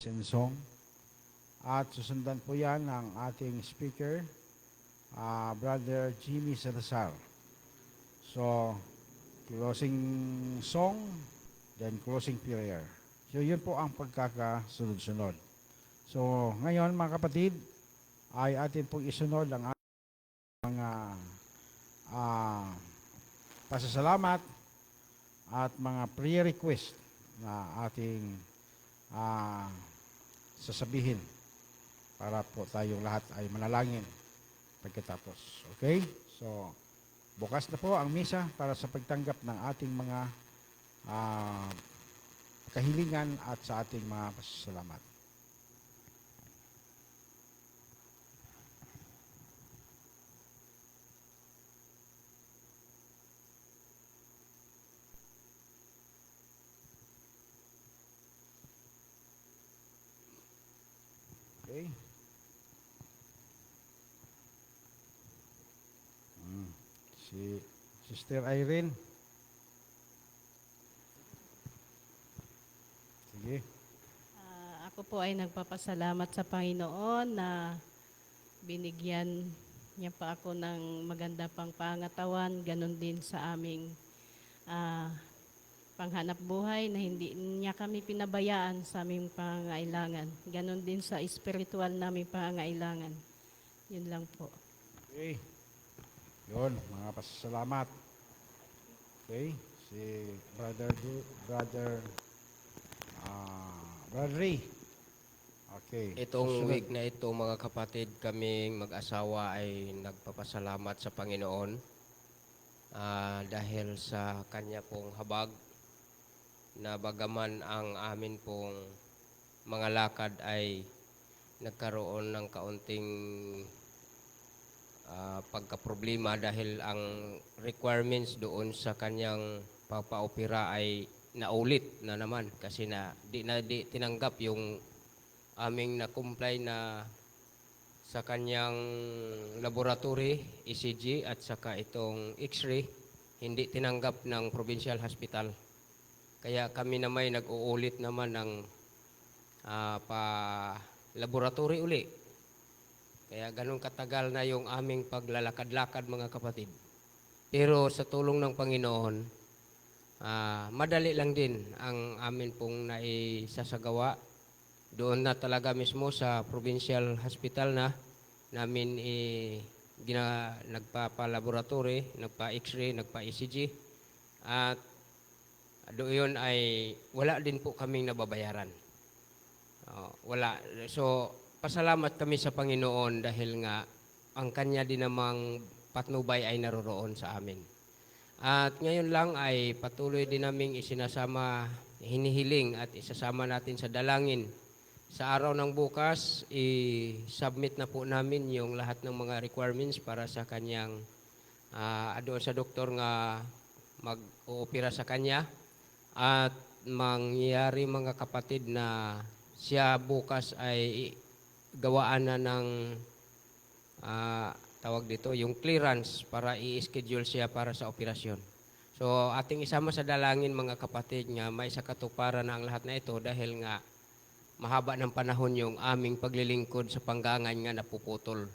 Song. At susundan po yan ng ating speaker, Brother Jimmy Salazar. So, closing song, then closing prayer. So, yun po ang pagkakasunod-sunod. So, ngayon mga kapatid, ay atin pong isunod ang mga pasasalamat at mga prayer request na ating sasabihin para po tayong lahat ay manalangin pagkatapos. Okay? So, bukas na po ang misa para sa pagtanggap ng ating mga kahilingan at sa ating mga pasasalamat. Okay? Si Sister Irene. Sige. Ako po ay nagpapasalamat sa Panginoon na binigyan niya pa ako ng maganda pang pangatawan, ganun din sa aming panghanap buhay na hindi niya kami pinabayaan sa aming pangailangan. Ganun din sa espiritual naming pangailangan. Yun lang po. Okay. Yun, mga pasasalamat. Okay? Si Brother Ray. Okay. Itong week na ito, mga kapatid, kaming mag-asawa ay nagpapasalamat sa Panginoon dahil sa Kanya pong habag na bagaman ang amin pong mga lakad ay nagkaroon ng kaunting pagkaproblema dahil ang requirements doon sa Kanyang papaopera ay naulit na naman kasi di tinanggap yung aming na-comply na sa kanyang laboratory, ECG at saka itong X-ray, hindi tinanggap ng provincial hospital. Kaya kami na may nag-uulit naman ng pa-laboratory uli. Kaya ganun katagal na yung aming paglalakad-lakad, mga kapatid. Pero sa tulong ng Panginoon, madali lang din ang amin pong naisasagawa. Doon na talaga mismo sa provincial hospital na namin nagpapa-laboratory, nagpa-X-ray, nagpa-ECG. At doon ay wala din po kaming nababayaran. Wala. So, pasalamat kami sa Panginoon dahil nga ang Kanya din namang patnubay ay naroroon sa amin. At ngayon lang ay patuloy din naming hinihiling at isasama natin sa dalangin. Sa araw ng bukas, i-submit na po namin yung lahat ng mga requirements para sa kanyang doon sa doktor nga mag-oopera sa kanya. At mangyayari, mga kapatid, na siya bukas ay gawaan na ng tawag dito, yung clearance para i-schedule siya para sa operasyon. So ating isama sa dalangin, mga kapatid, nga may sa katuparan na ang lahat na ito dahil nga mahaba ng panahon yung aming paglilingkod sa panggangan nga napuputol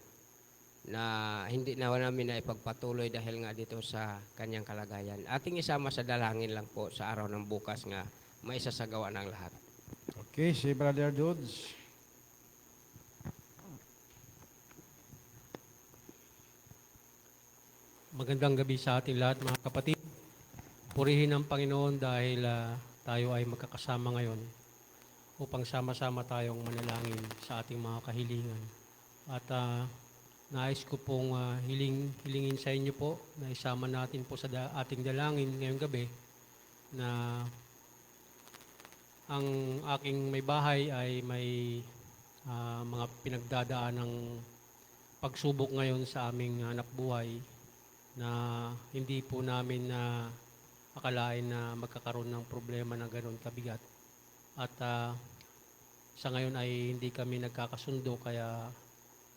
na hindi na namin na ipagpatuloy dahil nga dito sa kanyang kalagayan. Ating isama sa dalangin lang po sa araw ng bukas nga maisasagawa ng lahat. Okay, si Brother Dudes. Magandang gabi sa ating lahat, mga kapatid. Purihin ang Panginoon dahil tayo ay magkakasama ngayon upang sama-sama tayong manalangin sa ating mga kahilingan. At nais ko pong hilingin sa inyo po na isama natin po sa ating dalangin ngayong gabi na ang aking may bahay ay may mga pinagdadaan ng pagsubok ngayon sa aming hanap buhay na hindi po namin akalain na magkakaroon ng problema na gano'n kabigat. At sa ngayon ay hindi kami nagkakasundo, kaya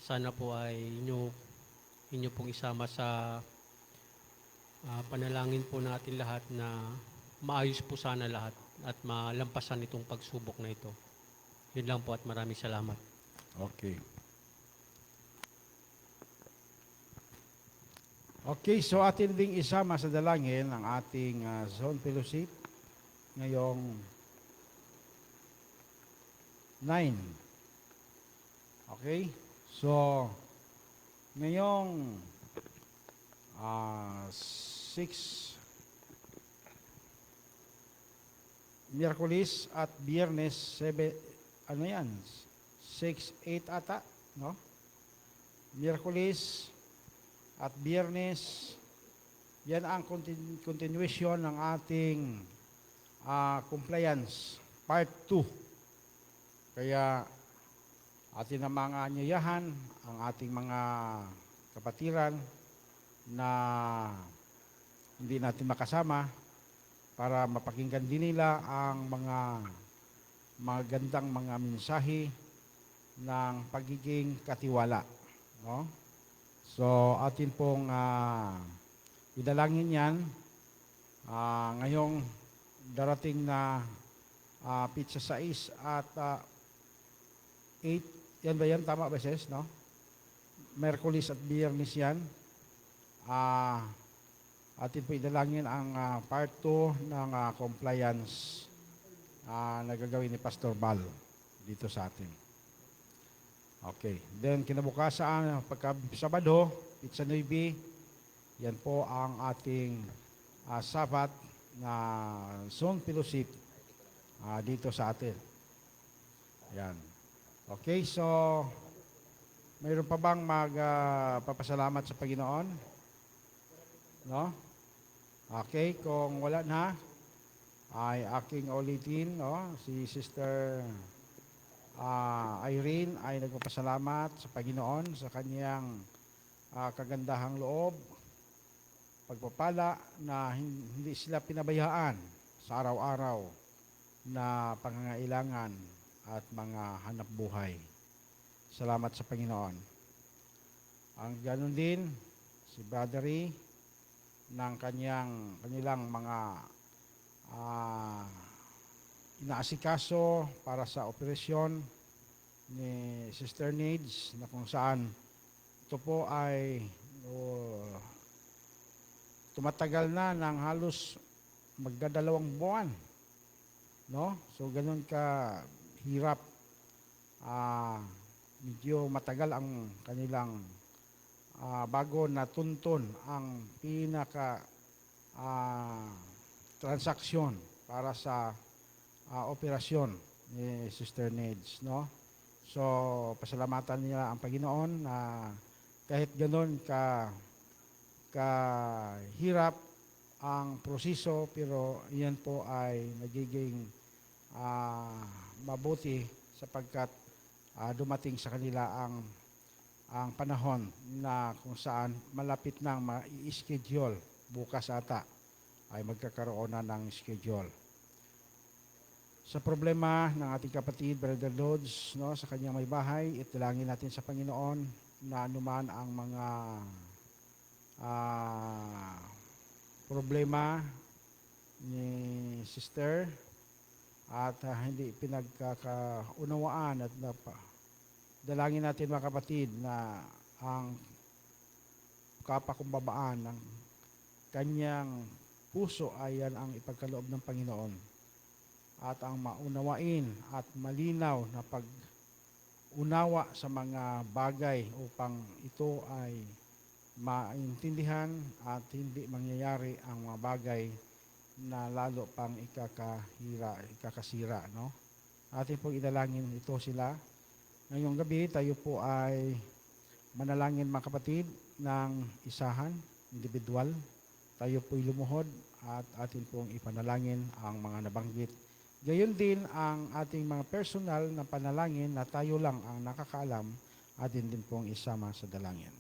sana po ay inyo pong isama sa panalangin po natin lahat na maayos po sana lahat at malampasan itong pagsubok na ito. Yun lang po at maraming salamat. Okay. Okay, so atin ding isama sa dalangin ang ating zone fellowship ngayong 9. Okay? So, ngayong 6 Miyerkules at Biyernes 7, ano yan? 6, 8 ata, no? Miyerkules at Biyernes, yan ang continuation ng ating compliance part 2. Kaya atin na mga anyayahan ang ating mga kapatiran na hindi natin makasama para mapakinggan din nila ang mga magandang mga mensahe ng pagiging katiwala, no? So atin pong idalangin yan ngayong darating na pizza 6 at 8. Yan ba yan? Tama ba, sis? No? Merkulis at Biyernes yan. Atin po idalangin ang part 2 ng compliance na gagawin ni Pastor Bal dito sa atin. Okay. Then kinabukasan, pagka Sabado, Pizza 9, yan po ang ating Sabat na zone fellowship dito sa atin. Yan. Okay, so mayroon pa bang magpapasalamat sa Panginoon? No? Okay, kung wala na, ay aking ulitin, no? Si Sister Irene ay nagpapasalamat sa Panginoon sa kanyang kagandahang loob, pagpapala na hindi sila pinabayaan sa araw-araw na pangangailangan at mga hanap buhay. Salamat sa Panginoon. Ang ganun din, si Brother ng kanilang mga inaasikaso para sa operasyon ni Sister Needs na kung saan ito po ay tumatagal na ng halos magdadalawang buwan, no? So ganun ka hirap, medyo matagal ang kanilang bago natuntun ang pinaka transaksyon para sa operasyon ni Sister Needs, no? So pasalamatan nila ang Panginoon na kahit ganun hirap ang proseso, pero iyan po ay nagiging mabuti sapagkat dumating sa kanila ang panahon na kung saan malapit nang ma-schedule. Bukas ata ay magkakaroon na ng schedule. Sa problema ng ating kapatid, Brother Lods, no, sa kanyang may bahay, itilangin natin sa Panginoon na anuman ang mga problema ni Sister at hindi pinagkakaunawaan at dalangin natin mga kapatid na ang kapakumbabaan ng kanyang puso ay yan ang ipagkaloob ng Panginoon at ang maunawain at malinaw na pag-unawa sa mga bagay upang ito ay maintindihan at hindi mangyayari ang mga bagay na lalo pang ikakasira, no? Atin pong idalangin ito sila. Ngayong gabi, tayo po ay manalangin mga kapatid ng isahan, individual. Tayo po'y lumuhod at atin pong ipanalangin ang mga nabanggit. Gayon din ang ating mga personal na panalangin na tayo lang ang nakakaalam, atin din pong isama sa dalangin.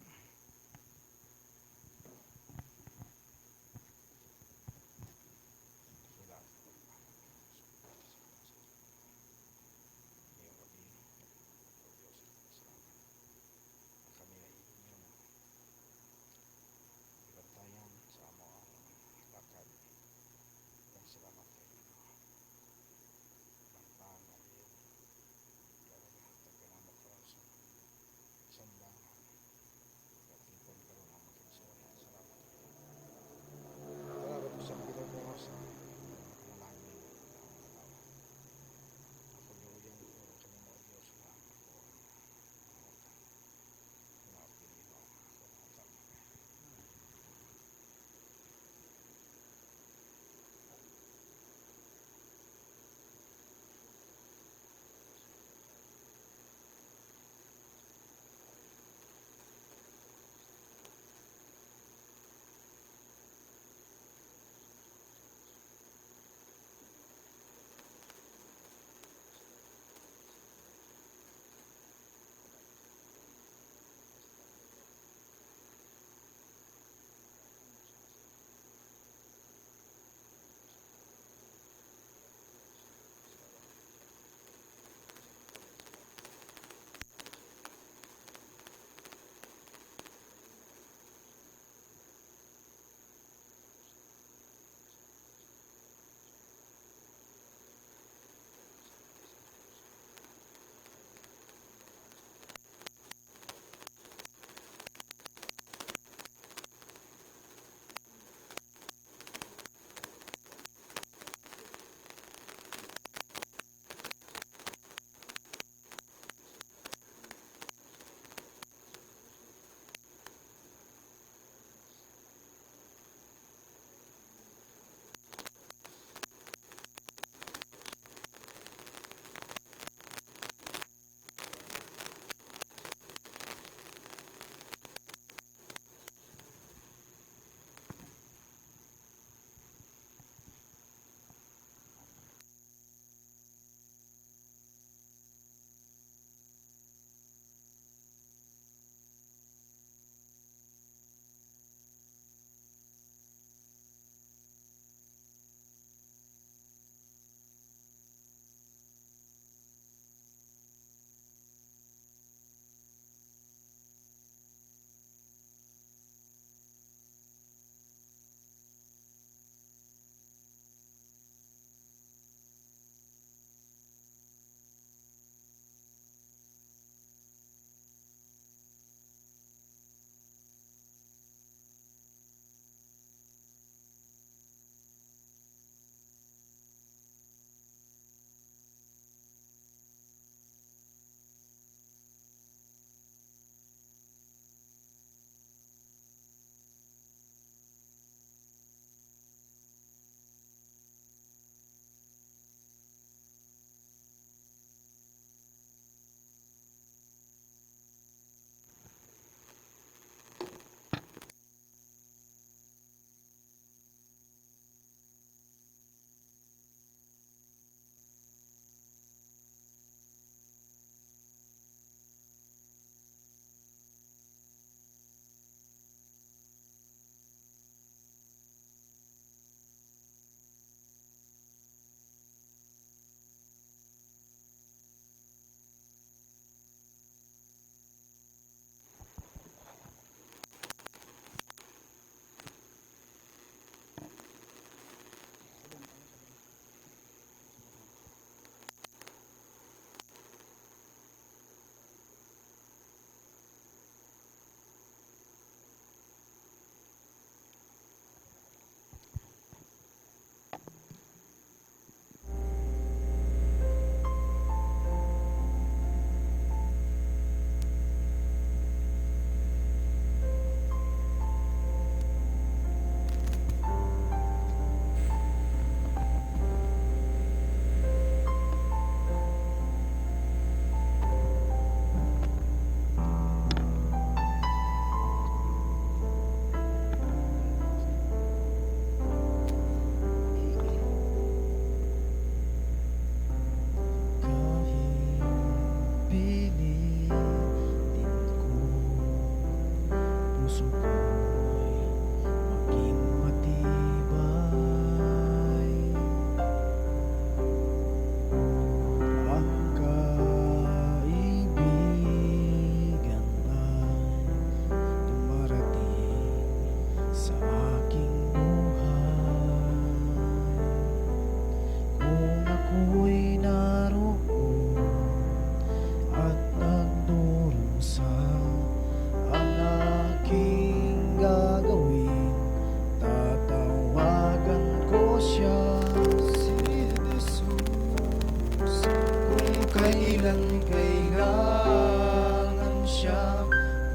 kailan kailangan siya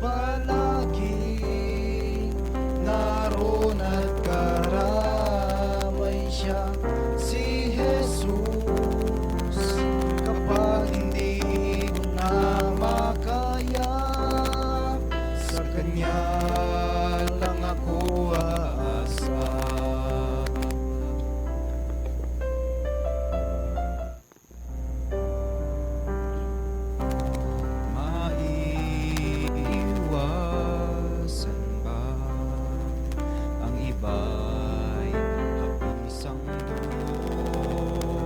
palagi naroon at karamay siya, si Jesus. Kapag hindi mo na makaya, sa Kanya lang ako aasa. Maiiwasan ba ang iba'y kapisang dugo?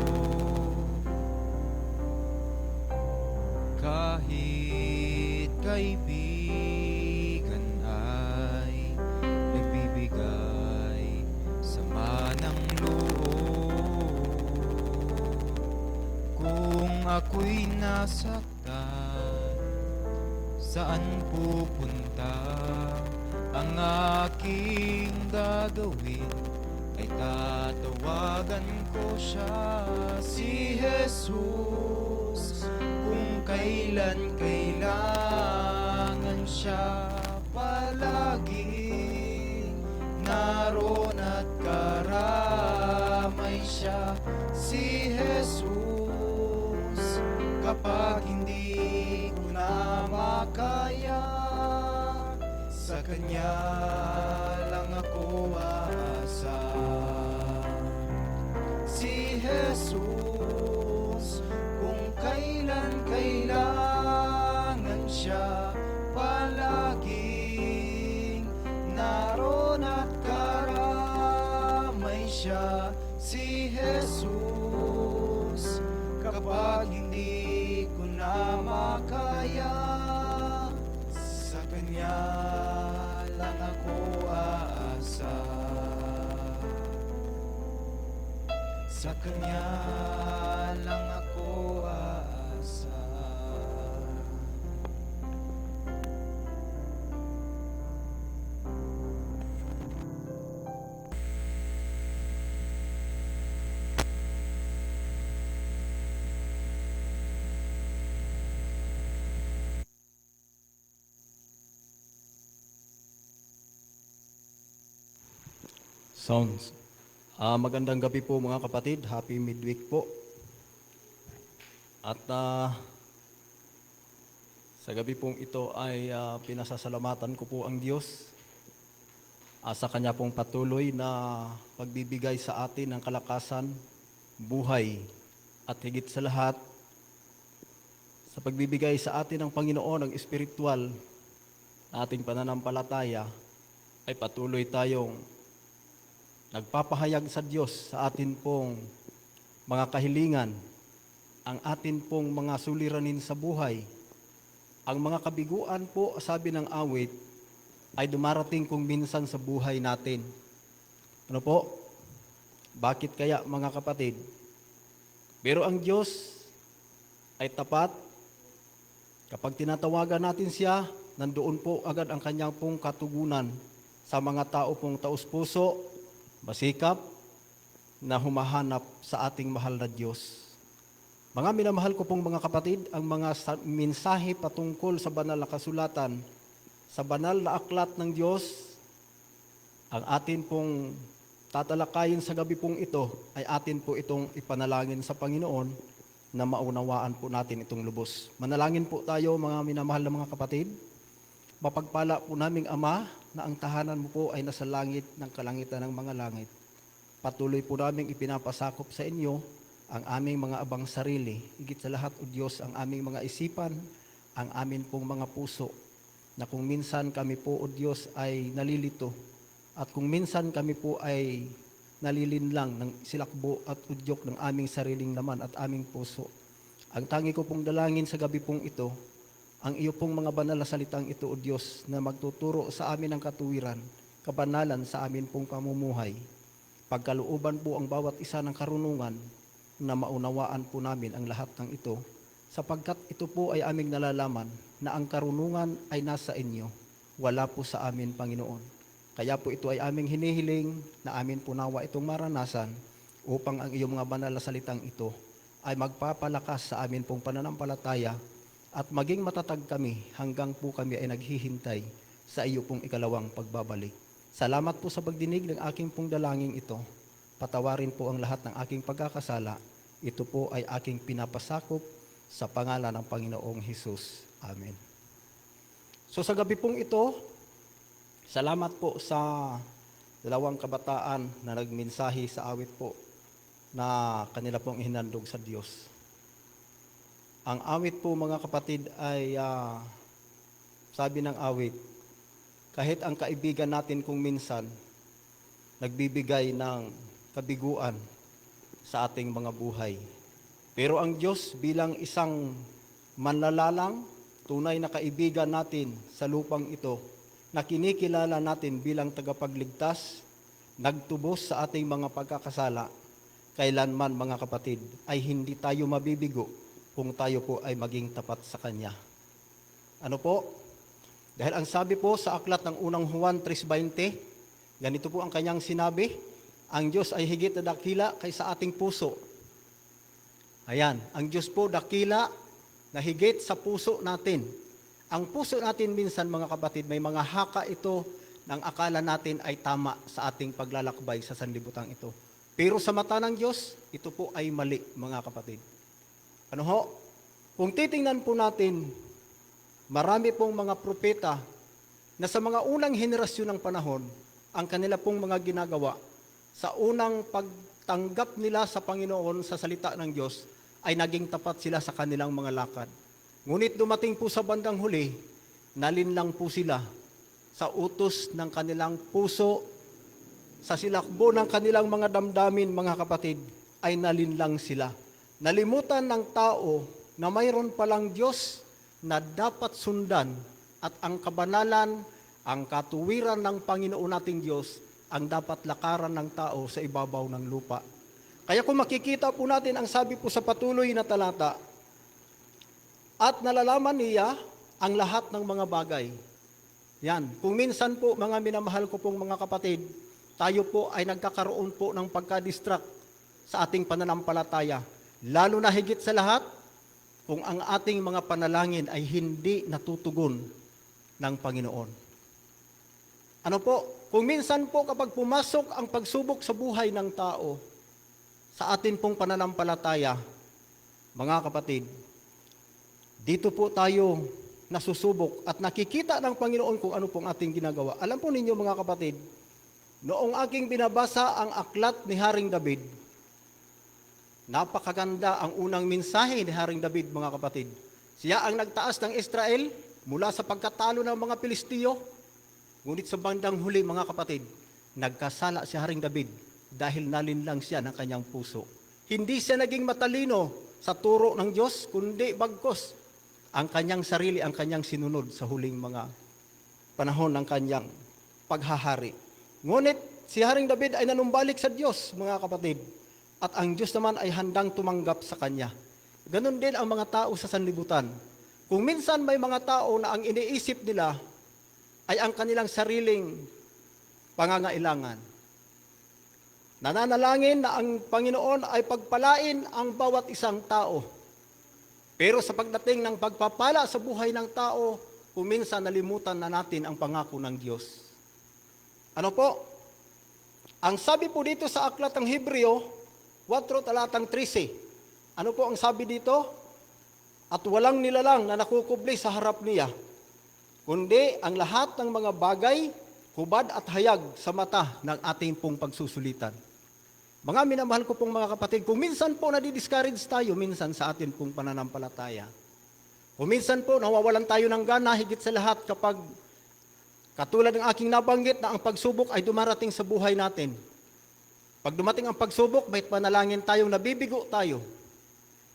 Kahit kaibigan ay nagbibigay sama ng loob, kung ako'y nasaktan, saan pupunta? Ang aking gagawin ay tatawagan ko siya, si Jesus. Kung kailan kailangan siya palagi naroon at karamay siya, si Jesus. Kapag hindi ko na makaya, sa Kanya lang ako aasa. Si Jesus, kung kailan kailangan siya palaging naroon at karamay siya, si Jesus. Kapag hindi ko na makaya, sa Kanya lang ako aasa. Sa Kanya lang ako aasa. Sounds. Magandang gabi po mga kapatid. Happy midweek po. At sa gabi pong ito ay pinasasalamatan ko po ang Diyos sa Kanya pong patuloy na pagbibigay sa atin ng kalakasan, buhay, at higit sa lahat, sa pagbibigay sa atin ng Panginoon ng espiritual na ating pananampalataya, ay patuloy tayong nagpapahayag sa Diyos sa atin pong mga kahilingan, ang atin pong mga suliranin sa buhay. Ang mga kabiguan po, sabi ng awit, ay dumarating kung minsan sa buhay natin. Ano po? Bakit kaya mga kapatid? Pero ang Diyos ay tapat. Kapag tinatawagan natin siya, nandoon po agad ang kanyang pong katugunan sa mga tao pong taus-puso, masikap, na humahanap sa ating mahal na Diyos. Mga minamahal ko pong mga kapatid, ang mga mensahe patungkol sa banal na kasulatan, sa banal na aklat ng Diyos, ang atin pong tatalakayin sa gabi pong ito, ay atin po itong ipanalangin sa Panginoon na maunawaan po natin itong lubos. Manalangin po tayo mga minamahal na mga kapatid. Mapagpala po naming Ama, na ang tahanan mo po ay nasa langit ng kalangitan ng mga langit. Patuloy po naming ipinapasakop sa inyo ang aming mga abang sarili. Higit sa lahat, O Diyos, ang aming mga isipan, ang amin pong mga puso, na kung minsan kami po, O Diyos, ay nalilito, at kung minsan kami po ay nalilinlang ng silakbo at udyok ng aming sariling laman at aming puso. Ang tangi ko pong dalangin sa gabi pong ito, ang iyo pong mga banal na salitang ito, O Diyos, na magtuturo sa amin ng katuwiran, kabanalan sa amin pong pamumuhay. Pagkalooban po ang bawat isa ng karunungan na maunawaan po namin ang lahat ng ito, sapagkat ito po ay aming nalalaman na ang karunungan ay nasa inyo, wala po sa amin, Panginoon. Kaya po ito ay aming hinihiling na amin po nawa itong maranasan upang ang iyong mga banal na salitang ito ay magpapalakas sa amin pong pananampalataya at maging matatag kami hanggang po kami ay naghihintay sa iyo pong ikalawang pagbabalik. Salamat po sa pagdinig ng aking pong dalangin ito. Patawarin po ang lahat ng aking pagkakasala. Ito po ay aking pinapasakop sa pangalan ng Panginoong Hesus. Amen. So sa gabi pong ito, salamat po sa dalawang kabataan na nagmensahe sa awit po na kanila pong ihinandog sa Diyos. Ang awit po mga kapatid ay sabi ng awit, kahit ang kaibigan natin kung minsan nagbibigay ng kabiguan sa ating mga buhay. Pero ang Diyos bilang isang manlalalang, tunay na kaibigan natin sa lupang ito, na kinikilala natin bilang tagapagligtas, nagtubos sa ating mga pagkakasala, kailanman mga kapatid ay hindi tayo mabibigo kung tayo po ay maging tapat sa Kanya. Ano po? Dahil ang sabi po sa aklat ng unang Juan 3:20, ganito po ang kanyang sinabi, ang Diyos ay higit na dakila kaysa ating puso. Ayan, ang Diyos po dakila na higit sa puso natin. Ang puso natin minsan mga kapatid, may mga haka ito ng akala natin ay tama sa ating paglalakbay sa sanlibutan ito. Pero sa mata ng Diyos, ito po ay mali mga kapatid. Ano ho? Kung titingnan po natin, marami pong mga propeta na sa mga unang henerasyon ng panahon, ang kanila pong mga ginagawa sa unang pagtanggap nila sa Panginoon sa salita ng Diyos ay naging tapat sila sa kanilang mga lakad. Ngunit dumating po sa bandang huli, nalinlang po sila sa utos ng kanilang puso, sa silakbo ng kanilang mga damdamin mga kapatid, ay nalinlang sila. Nalimutan ng tao na mayroon palang Diyos na dapat sundan at ang kabanalan, ang katuwiran ng Panginoon nating Diyos ang dapat lakaran ng tao sa ibabaw ng lupa. Kaya kung makikita po natin ang sabi po sa patuloy na talata, at nalalaman niya ang lahat ng mga bagay. Yan, kung minsan po mga minamahal ko pong mga kapatid, tayo po ay nagkakaroon po ng pagka-distract sa ating pananampalataya. Lalo na higit sa lahat, kung ang ating mga panalangin ay hindi natutugon ng Panginoon. Ano po? Kung minsan po kapag pumasok ang pagsubok sa buhay ng tao, sa atin pong pananampalataya, mga kapatid, dito po tayo nasusubok at nakikita ng Panginoon kung ano pong ating ginagawa. Alam po ninyo mga kapatid, noong aking binabasa ang aklat ni Haring David, napakaganda ang unang mensahe ni Haring David, mga kapatid. Siya ang nagtaas ng Israel mula sa pagkatalo ng mga Pilistiyo. Ngunit sa bandang huli, mga kapatid, nagkasala si Haring David dahil nalinlang siya ng kanyang puso. Hindi siya naging matalino sa turo ng Diyos, kundi bagkos ang kanyang sarili, ang kanyang sinunod sa huling mga panahon ng kanyang paghahari. Ngunit si Haring David ay nanumbalik sa Diyos, mga kapatid. At ang Diyos naman ay handang tumanggap sa Kanya. Ganon din ang mga tao sa sanlibutan. Kung minsan may mga tao na ang iniisip nila ay ang kanilang sariling pangangailangan. Nananalangin na ang Panginoon ay pagpalain ang bawat isang tao. Pero sa pagdating ng pagpapala sa buhay ng tao, kung minsan nalimutan na natin ang pangako ng Diyos. Ano po? Ang sabi po dito sa aklat ng Hebreo, 4 talatang 13. Ano po ang sabi dito? At walang nilalang na nakukubli sa harap niya, kundi ang lahat ng mga bagay, hubad at hayag sa mata ng ating pong pagsusulitan. Mga minamahal ko pong mga kapatid, kung minsan po nadidiscourage tayo, minsan sa atin pong pananampalataya. Kung minsan po nawawalan tayo ng gana, higit sa lahat kapag katulad ng aking nabanggit na ang pagsubok ay dumarating sa buhay natin. Pag dumating ang pagsubok, may panalangin tayong nabibigo tayo.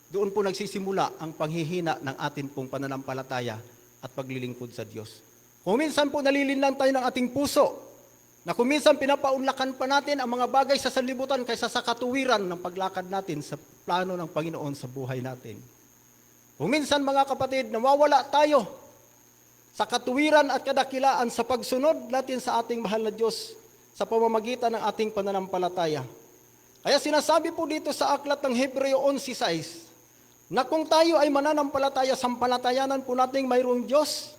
Doon po nagsisimula ang panghihina ng atin pong pananampalataya at paglilingkod sa Diyos. Kung minsan po nalilinlang tayo ng ating puso, na kung minsan pinapaunlakan pa natin ang mga bagay sa sanlibutan kaysa sa katuwiran ng paglakad natin sa plano ng Panginoon sa buhay natin. Kung minsan mga kapatid, nawawala tayo sa katuwiran at kadakilaan sa pagsunod natin sa ating mahal na Diyos sa pamamagitan ng ating pananampalataya. Kaya sinasabi po dito sa aklat ng Hebreo 11:6 na kung tayo ay mananampalataya, sampalatayanan po nating mayroong Diyos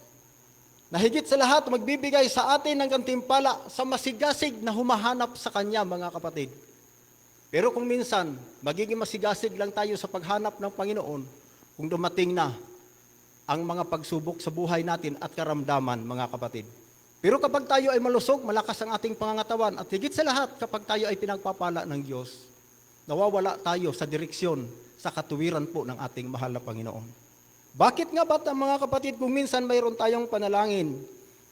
na higit sa lahat magbibigay sa atin ng gantimpala sa masigasig na humahanap sa Kanya, mga kapatid. Pero kung minsan, magiging masigasig lang tayo sa paghanap ng Panginoon kung dumating na ang mga pagsubok sa buhay natin at karamdaman, mga kapatid. Pero kapag tayo ay malusog, malakas ang ating pangangatawan at higit sa lahat, kapag tayo ay pinagpapala ng Diyos, nawawala tayo sa direksyon, sa katuwiran po ng ating mahal na Panginoon. Bakit nga ba mga kapatid kung minsan mayroon tayong panalangin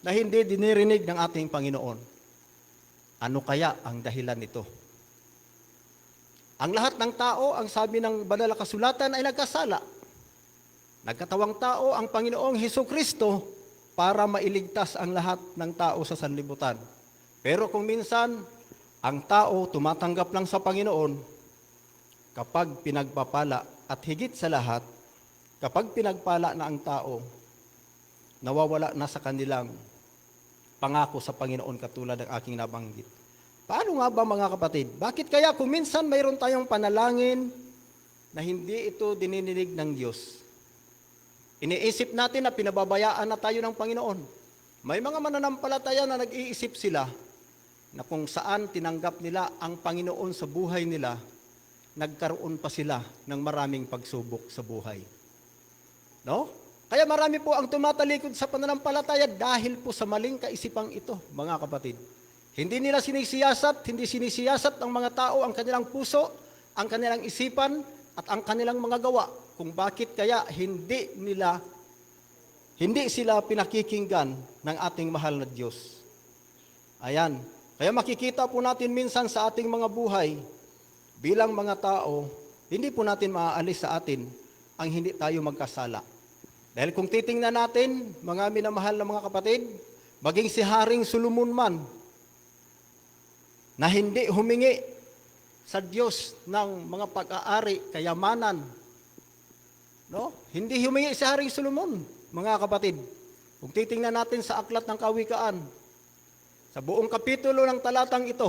na hindi dinirinig ng ating Panginoon? Ano kaya ang dahilan nito? Ang lahat ng tao, ang sabi ng banal na kasulatan, ay nagkasala. Nagkatawang tao ang Panginoong Hesukristo para mailigtas ang lahat ng tao sa sanlibutan. Pero kung minsan, ang tao tumatanggap lang sa Panginoon kapag pinagpapala at higit sa lahat, kapag pinagpala na ang tao, nawawala na sa kanilang pangako sa Panginoon katulad ng aking nabanggit. Paano nga ba mga kapatid? Bakit kaya kung minsan mayroon tayong panalangin na hindi ito dinidinig ng Diyos? Iniisip natin na pinababayaan na tayo ng Panginoon. May mga mananampalataya na nag-iisip sila na kung saan tinanggap nila ang Panginoon sa buhay nila, nagkaroon pa sila ng maraming pagsubok sa buhay. No? Kaya marami po ang tumatalikod sa pananampalataya dahil po sa maling kaisipang ito, mga kapatid. Hindi nila hindi sinisiyasat ng mga tao ang kanilang puso, ang kanilang isipan, at ang kanilang mga gawa. Kung bakit kaya hindi sila pinakikinggan ng ating mahal na Diyos. Ayan. Kaya makikita po natin minsan sa ating mga buhay, bilang mga tao, hindi po natin maaalis sa atin ang hindi tayo magkasala. Dahil kung titingnan natin, mga minamahal na mga kapatid, maging si Haring Solomon man, na hindi humingi sa Diyos ng mga pag-aari, kayamanan, no? Hindi humingi si Haring Solomon, mga kapatid. Kung titingnan natin sa aklat ng Kawikaan, sa buong kapitulo ng talatang ito,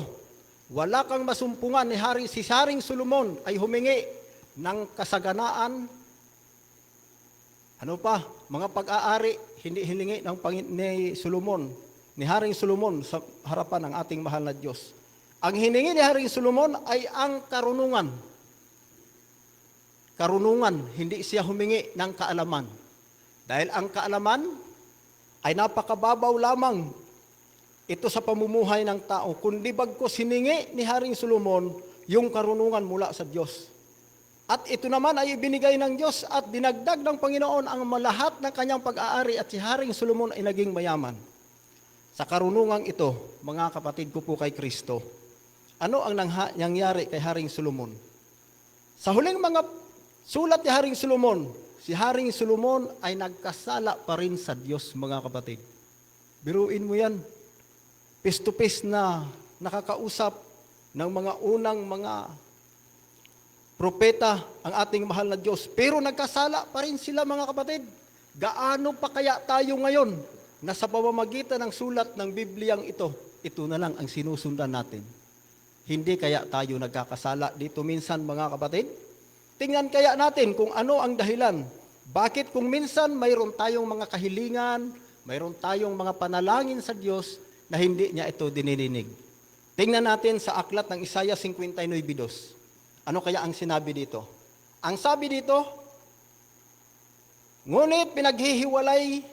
wala kang masumpungan si Haring Solomon ay humingi ng kasaganaan, mga pag-aari, hindi hilingi ni Haring Solomon sa harapan ng ating mahal na Diyos. Ang hiningi ni Haring Solomon ay ang karunungan. Karunungan, hindi siya humingi ng kaalaman. Dahil ang kaalaman ay napakababaw lamang ito sa pamumuhay ng tao, kundi bagkus hiningi ni Haring Solomon yung karunungan mula sa Diyos. At ito naman ay ibinigay ng Diyos at dinagdag ng Panginoon ang lahat ng kanyang pag-aari at si Haring Solomon ay naging mayaman. Sa karunungang ito, mga kapatid ko po kay Kristo, ano ang nangyari kay Haring Solomon? Sa huling mga sulat ni Haring Solomon, si Haring Solomon ay nagkasala pa rin sa Diyos, mga kapatid. Biruin mo yan. Face to face na nakakausap ng mga unang mga propeta ang ating mahal na Diyos. Pero nagkasala pa rin sila, mga kapatid. Gaano pa kaya tayo ngayon na sa pamamagitan ng sulat ng Bibliang ito na lang ang sinusundan natin? Hindi kaya tayo nagkakasala dito minsan, mga kapatid? Tingnan kaya natin kung ano ang dahilan. Bakit kung minsan mayroon tayong mga kahilingan, mayroon tayong mga panalangin sa Diyos na hindi niya ito dinidinig? Tingnan natin sa aklat ng Isaiah 59:2. Ano kaya ang sinabi dito? Ang sabi dito, ngunit pinaghihiwalay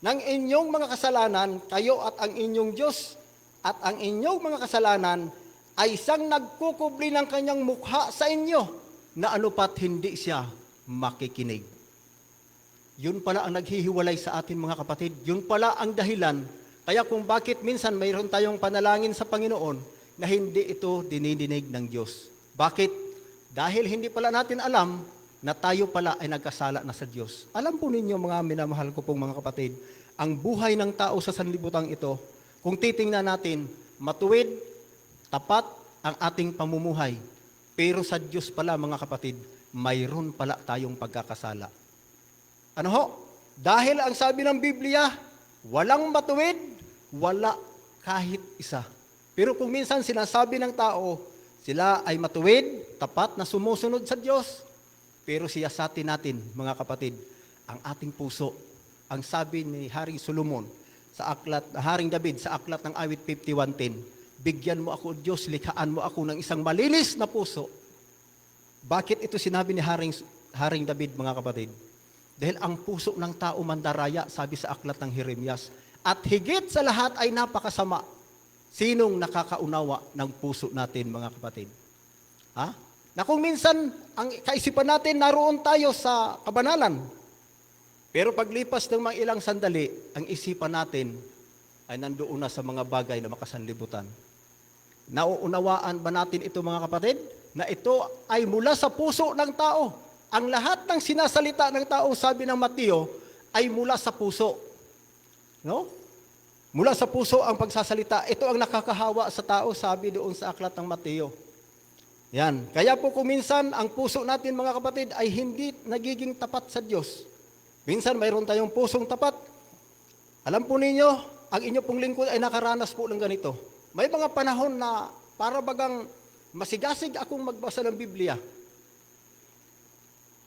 ng inyong mga kasalanan, kayo at ang inyong Diyos, at ang inyong mga kasalanan ay isang nagkukubli ng kanyang mukha sa inyo, na anupat hindi siya makikinig. Yun pala ang naghihiwalay sa atin, mga kapatid. Yun pala ang dahilan. Kaya kung bakit minsan mayroon tayong panalangin sa Panginoon na hindi ito dinidinig ng Diyos. Bakit? Dahil hindi pala natin alam na tayo pala ay nagkasala na sa Diyos. Alam po ninyo, mga minamahal ko pong mga kapatid, ang buhay ng tao sa sanlibutan ito, kung titingnan natin, matuwid, tapat ang ating pamumuhay. Pero sa Diyos pala, mga kapatid, mayroon pala tayong pagkakasala. Ano ho? Dahil ang sabi ng Biblia, walang matuwid, wala kahit isa. Pero kung minsan sinasabi ng tao, Sila ay matuwid, tapat na sumusunod sa Diyos. Pero siyasatin natin, mga kapatid, ang ating puso. Ang sabi ni Haring Solomon, Haring David sa aklat ng awit 51:10, bigyan mo ako, Diyos, likhaan mo ako ng isang malinis na puso. Bakit ito sinabi ni Haring David, mga kapatid? Dahil ang puso ng tao mandaraya, sabi sa aklat ng Jeremias, at higit sa lahat ay napakasama. Sinong nakakaunawa ng puso natin, mga kapatid? Ha? Na kung minsan, ang kaisipan natin, naroon tayo sa kabanalan. Pero paglipas ng mga ilang sandali, ang isipan natin ay nandoon na sa mga bagay na makasanlibutan. Nauunawaan ba natin ito, mga kapatid? Na ito ay mula sa puso ng tao. Ang lahat ng sinasalita ng tao, sabi ng Mateo, ay mula sa puso. No? Mula sa puso ang pagsasalita. Ito ang nakakahawa sa tao, sabi doon sa aklat ng Mateo. Yan. Kaya po kung minsan, ang puso natin, mga kapatid, ay hindi nagiging tapat sa Diyos. Minsan, mayroon tayong pusong tapat. Alam po ninyo, ang inyo pong lingkod ay nakaranas po ng ganito. May mga panahon na para bagang masigasig akong magbasa ng Biblia.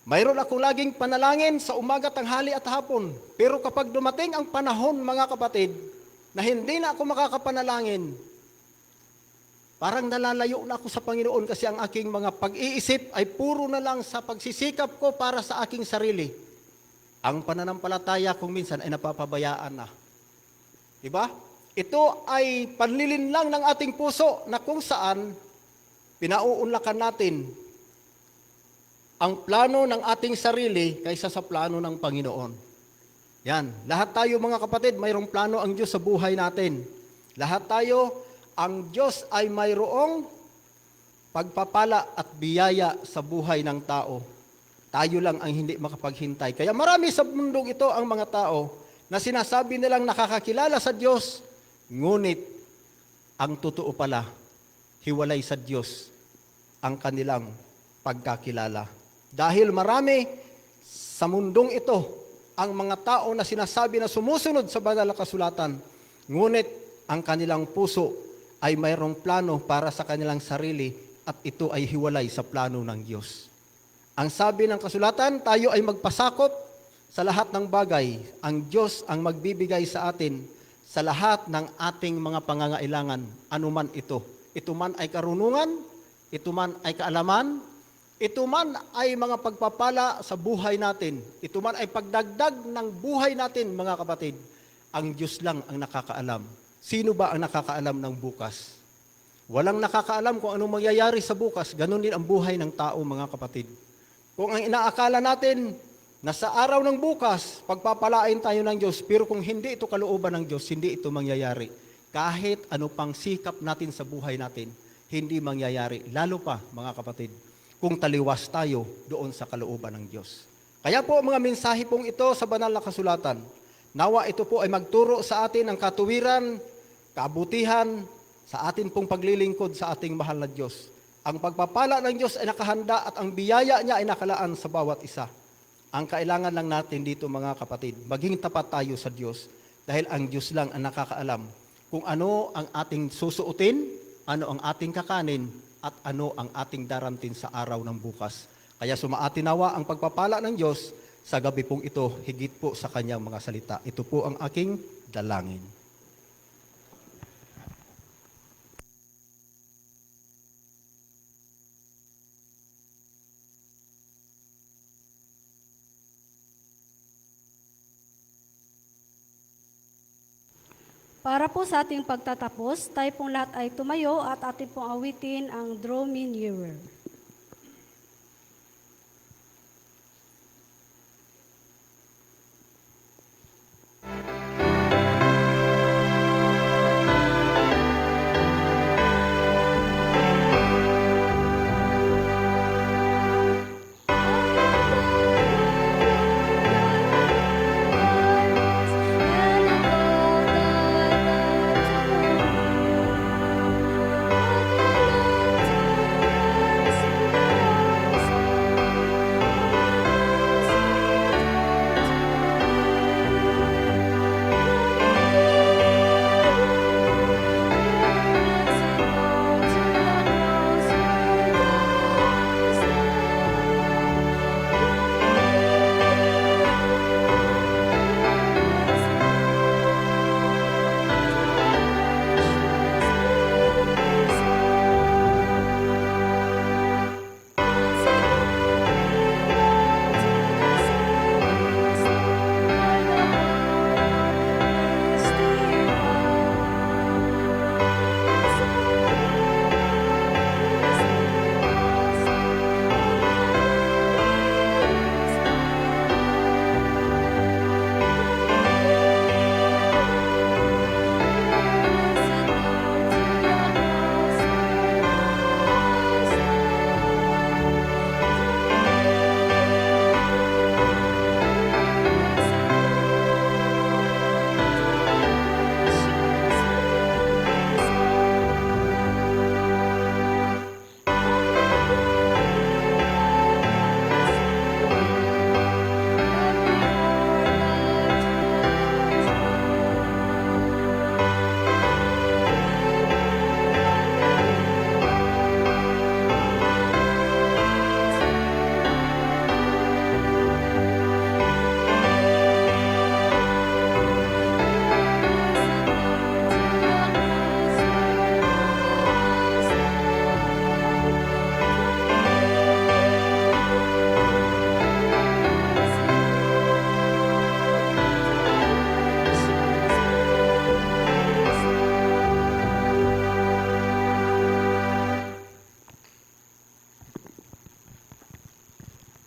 Mayroon akong laging panalangin sa umaga, tanghali at hapon. Pero kapag dumating ang panahon, mga kapatid, na hindi na ako makakapanalangin, parang nalalayo na ako sa Panginoon kasi ang aking mga pag-iisip ay puro na lang sa pagsisikap ko para sa aking sarili. Ang pananampalataya kung minsan ay napapabayaan na. Diba? Ito ay panlilin lang ng ating puso na kung saan pinauunlakan natin ang plano ng ating sarili kaysa sa plano ng Panginoon. Yan. Lahat tayo, mga kapatid, mayroong plano ang Diyos sa buhay natin. Lahat tayo, ang Diyos ay mayroong pagpapala at biyaya sa buhay ng tao. Tayo lang ang hindi makapaghintay. Kaya marami sa mundong ito ang mga tao na sinasabi nilang nakakakilala sa Diyos, ngunit ang totoo pala, hiwalay sa Diyos ang kanilang pagkakilala. Dahil marami sa mundong ito ang mga tao na sinasabi na sumusunod sa banal na kasulatan, ngunit ang kanilang puso ay mayroong plano para sa kanilang sarili at ito ay hiwalay sa plano ng Diyos. Ang sabi ng kasulatan, tayo ay magpasakop sa lahat ng bagay. Ang Diyos ang magbibigay sa atin sa lahat ng ating mga pangangailangan, anuman ito. Ito man ay karunungan, ito man ay kaalaman, ito man ay mga pagpapala sa buhay natin. Ito man ay pagdagdag ng buhay natin, mga kapatid. Ang Diyos lang ang nakakaalam. Sino ba ang nakakaalam ng bukas? Walang nakakaalam kung anong mangyayari sa bukas. Ganon din ang buhay ng tao, mga kapatid. Kung ang inaakala natin na sa araw ng bukas, pagpapalain tayo ng Diyos, pero kung hindi ito kalooban ng Diyos, hindi ito mangyayari. Kahit ano pang sikap natin sa buhay natin, hindi mangyayari. Lalo pa, mga kapatid, kung taliwas tayo doon sa kalooban ng Diyos. Kaya po mga mensahe pong ito sa banal na kasulatan, nawa ito po ay magturo sa atin ng katuwiran, kabutihan, sa atin pong paglilingkod sa ating mahal na Diyos. Ang pagpapala ng Diyos ay nakahanda at ang biyaya niya ay nakalaan sa bawat isa. Ang kailangan lang natin dito, mga kapatid, maging tapat tayo sa Diyos dahil ang Diyos lang ang nakakaalam kung ano ang ating susuotin, ano ang ating kakanin, at ano ang ating darantin sa araw ng bukas. Kaya sumaatinawa ang pagpapala ng Diyos sa gabi pong ito, higit po sa kanyang mga salita. Ito po ang aking dalangin. Para po sa ating pagtatapos, tayo pong lahat ay tumayo at ating pong awitin ang Draw Me Nearer.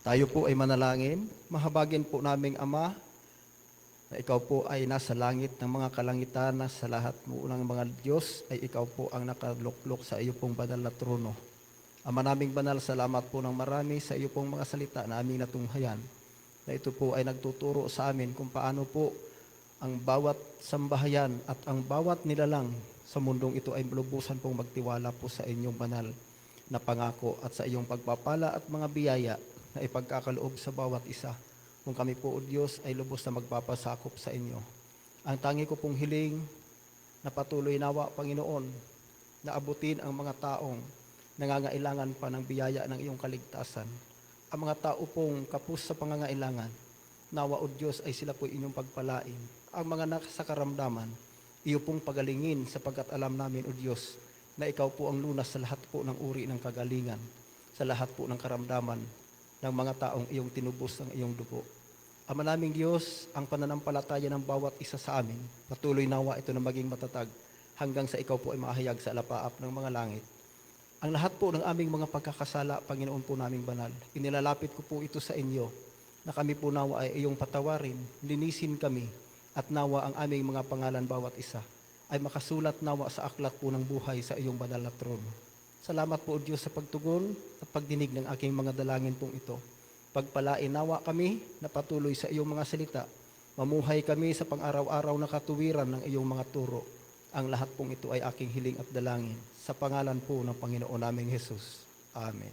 Tayo po ay manalangin. Mahabagin po naming Ama, na ikaw po ay nasa langit ng mga kalangitan, na sa lahat mo ng mga Diyos ay ikaw po ang nakaluklok sa iyo pong banal na trono. Ama naming banal, salamat po ng marami sa iyo pong mga salita na aming natunghayan, na ito po ay nagtuturo sa amin kung paano po ang bawat sambahayan at ang bawat nilalang sa mundong ito ay lubusan pong magtiwala po sa inyong banal na pangako at sa iyong pagpapala at mga biyaya na ipagkakaloob sa bawat isa. Kung kami po, O Diyos, ay lubos na magpapasakop sa inyo. Ang tangi ko pong hiling na patuloy nawa, Panginoon, na abutin ang mga taong nangangailangan pa ng biyaya ng iyong kaligtasan. Ang mga tao pong kapos sa pangangailangan, nawa, O Diyos, ay sila po inyong pagpalain. Ang mga nasa karamdaman, iyo pong pagalingin, sapagkat alam namin, O Diyos, na ikaw po ang lunas sa lahat po ng uri ng kagalingan, sa lahat po ng karamdaman ng mga taong iyong tinubos ng iyong dugo. Ama naming Diyos, ang pananampalataya ng bawat isa sa amin, patuloy nawa ito na maging matatag hanggang sa ikaw po ay mahayag sa alapaap ng mga langit. Ang lahat po ng aming mga pagkakasala, Panginoon po naming banal, inilalapit ko po ito sa inyo, na kami po nawa ay iyong patawarin, linisin kami, at nawa ang aming mga pangalan bawat isa ay makasulat nawa sa aklat po ng buhay sa iyong banal na trono. Salamat po, O Diyos, sa pagtugon at pagdinig ng aking mga dalangin pong ito. Pagpalain nawa kami na patuloy sa iyong mga salita. Mamuhay kami sa pang-araw-araw na katuwiran ng iyong mga turo. Ang lahat pong ito ay aking hiling at dalangin. Sa pangalan po ng Panginoon naming Jesus. Amen.